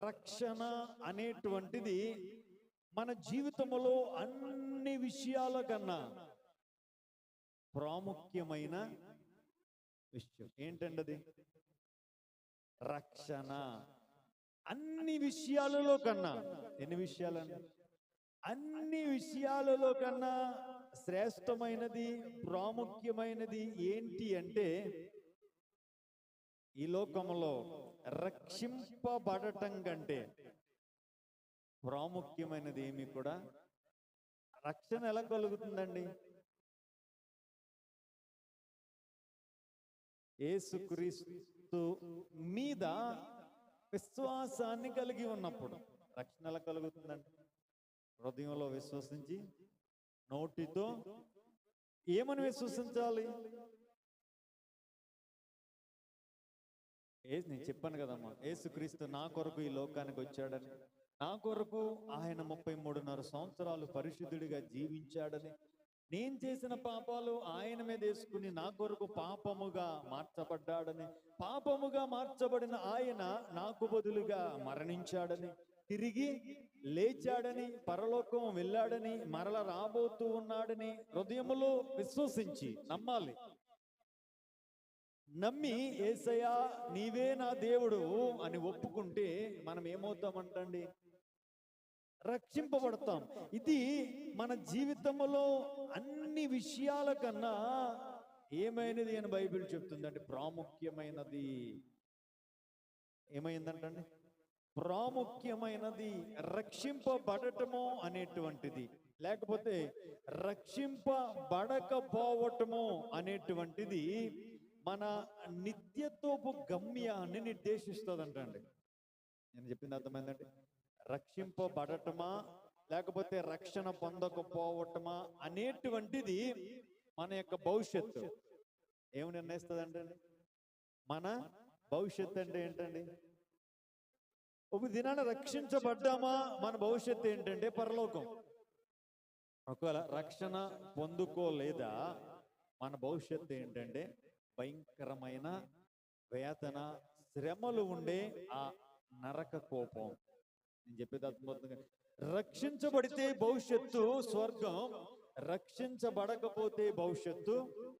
రక్షణ అనేటువంటిది మన జీవితంలో అన్ని విషయాల కన్నా ప్రాముఖ్యమైన విషయం. ఏంటండి అది? రక్షణ. అన్ని విషయాలలో కన్నా, ఎన్ని విషయాలండి? అన్ని విషయాలలో కన్నా శ్రేష్టమైనది, ప్రాముఖ్యమైనది ఏంటి అంటే, ఈ లోకంలో రక్షింపబడటం కంటే ప్రాముఖ్యమైనది ఏమి కూడా. రక్షణ ఎలా కలుగుతుందండి? యేసుక్రీస్తు మీద విశ్వాసాన్ని కలిగి ఉన్నప్పుడు రక్షణ ఎలా కలుగుతుందండి? హృదయంలో విశ్వసించి నోటితో ఏమని విశ్వసించాలి? నేను చెప్పాను కదమ్మా, యేసుక్రీస్తు నా కొరకు ఈ లోకానికి వచ్చాడని, నా కొరకు ఆయన 33.5 సంవత్సరాలు పరిశుద్ధుడిగా జీవించాడని, నేను చేసిన పాపాలు ఆయన మీద వేసుకుని నా కొరకు పాపముగా మార్చబడ్డాడని, పాపముగా మార్చబడిన ఆయన నాకు బదులుగా మరణించాడని, తిరిగి లేచాడని, పరలోకం వెళ్ళాడని, మరల రాబోతూ ఉన్నాడని హృదయములో విశ్వసించి నమ్మాలి. నమ్మి యేసయ్యా నీవే నా దేవుడు అని ఒప్పుకుంటే మనం ఏమవుతామంటండి? రక్షింపబడతాం. ఇది మన జీవితంలో అన్ని విషయాల కన్నా ఏమైనది అని బైబిల్ చెప్తుందండి. ప్రాముఖ్యమైనది. ఏమైందంటండి? ప్రాముఖ్యమైనది. రక్షింపబడటము అనేటువంటిది, లేకపోతే రక్షింపబడకపోవటము అనేటువంటిది మన నిత్యత్వపు గమ్యాన్ని నిర్దేశిస్తుందంటండి. నేను చెప్పింది అర్థమైందండి? రక్షింపబడటమా లేకపోతే రక్షణ పొందకపోవటమా అనేటువంటిది మన యొక్క భవిష్యత్తు ఏమి నిర్ణయిస్తుందంటే, మన భవిష్యత్తు అంటే ఏంటండి? ఒక దినాన రక్షించబడ్డామా మన భవిష్యత్తు ఏంటంటే పరలోకం. ఒకవేళ రక్షణ పొందుకోలేదా మన భవిష్యత్తు ఏంటంటే భయంకరమైన వేదన, శ్రమలు ఉండే ఆ నరక కోపం. నేను చెప్పేది అర్థమవుతుంది. రక్షించబడితే భవిష్యత్తు స్వర్గం, రక్షించబడకపోతే భవిష్యత్తు